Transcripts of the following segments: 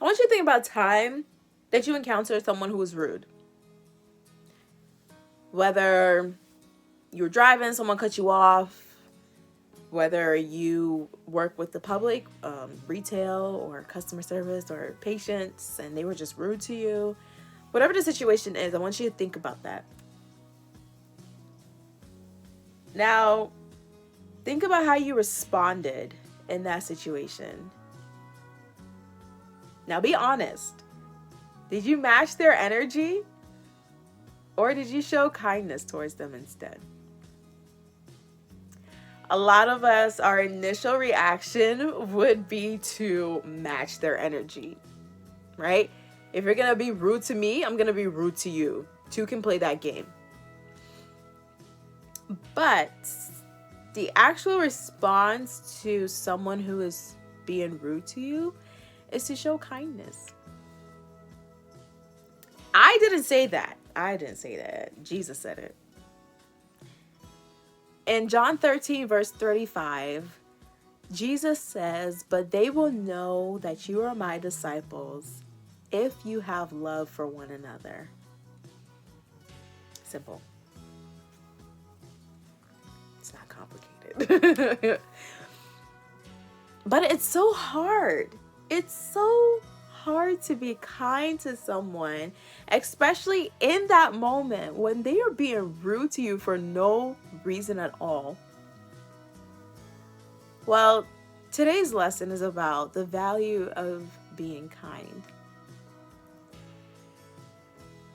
want you to think about time that you encountered someone who was rude. Whether you were driving, someone cut you off, whether you work with the public, retail or customer service or patients, and they were just rude to you. Whatever the situation is, I want you to think about that. Now, think about how you responded in that situation. Now, be honest. Did you match their energy? Or did you show kindness towards them instead? A lot of us, our initial reaction would be to match their energy, right? If you're going to be rude to me, I'm going to be rude to you. Two can play that game. But the actual response to someone who is being rude to you is to show kindness. I didn't say that. Jesus said it. In John 13, verse 35, Jesus says, "But they will know that you are my disciples if you have love for one another." Simple. It's not complicated. But it's so hard. It's so hard to be kind to someone, especially in that moment when they are being rude to you for no reason at all. Well, today's lesson is about the value of being kind.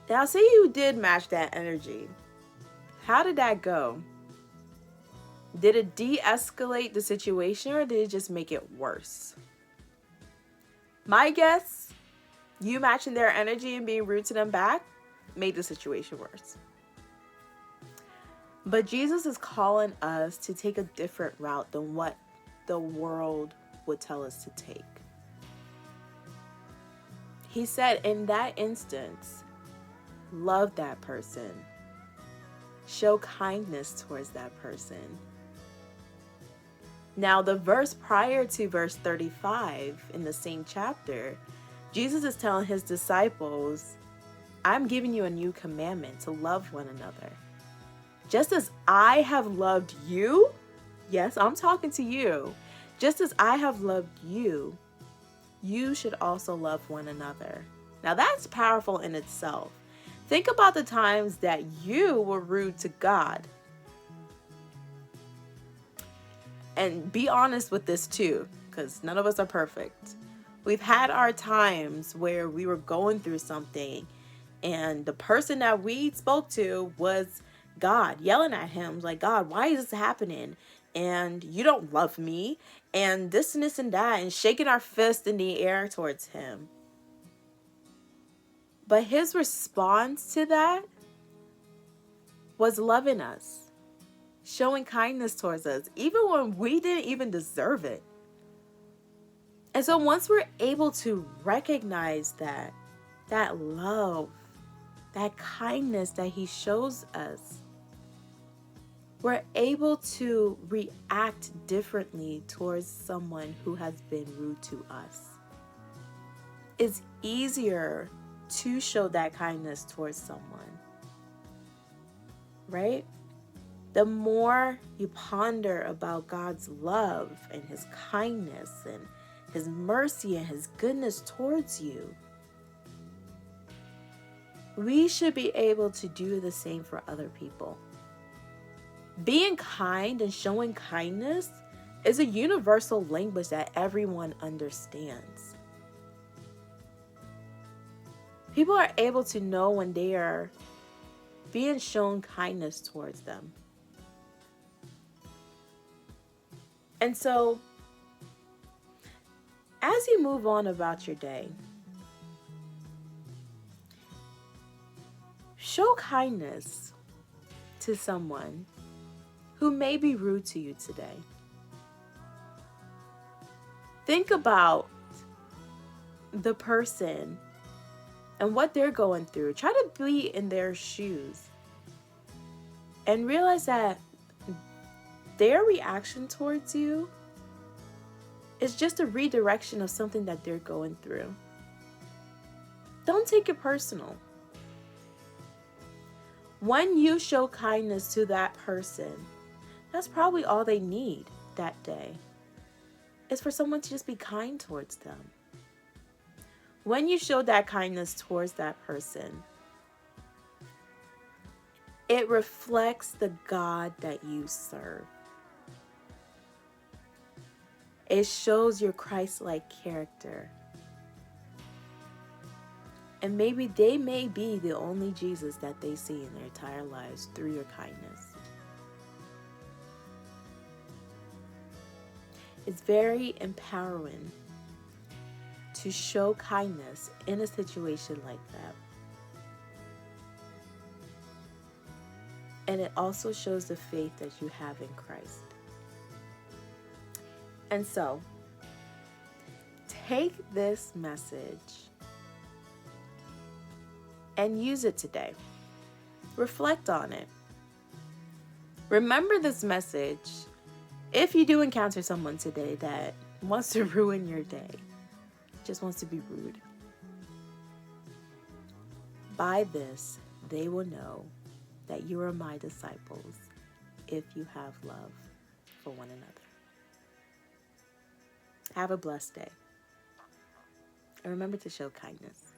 Now, say you did match that energy. How did that go? Did it de-escalate the situation or did it just make it worse? My guess, you matching their energy and being rude to them back made the situation worse. But Jesus is calling us to take a different route than what the world would tell us to take. He said, in that instance, love that person. Show kindness towards that person. Now, the verse prior to verse 35 in the same chapter, Jesus is telling his disciples, I'm giving you a new commandment to love one another. Just as I have loved you, yes, I'm talking to you. Just as I have loved you, you should also love one another. Now, that's powerful in itself. Think about the times that you were rude to God. And be honest with this too, because none of us are perfect. We've had our times where we were going through something and the person that we spoke to was God, yelling at him like, God, why is this happening? And you don't love me, and this and that, and shaking our fist in the air towards him. But his response to that was loving us. Showing kindness towards us, even when we didn't even deserve it. And so once we're able to recognize that love, that kindness that he shows us, we're able to react differently towards someone who has been rude to us. It's easier to show that kindness towards someone, right? The more you ponder about God's love and his kindness and his mercy and his goodness towards you, we should be able to do the same for other people. Being kind and showing kindness is a universal language that everyone understands. People are able to know when they are being shown kindness towards them. And so, as you move on about your day, show kindness to someone who may be rude to you today. Think about the person and what they're going through. Try to be in their shoes and realize that their reaction towards you is just a redirection of something that they're going through. Don't take it personal. When you show kindness to that person, that's probably all they need that day. Is for someone to just be kind towards them. When you show that kindness towards that person, it reflects the God that you serve. It shows your Christ-like character. And maybe they may be the only Jesus that they see in their entire lives through your kindness. It's very empowering to show kindness in a situation like that. And it also shows the faith that you have in Christ. And so, take this message and use it today. Reflect on it. Remember this message if you do encounter someone today that wants to ruin your day, just wants to be rude. By this, they will know that you are my disciples if you have love for one another. Have a blessed day. And remember to show kindness.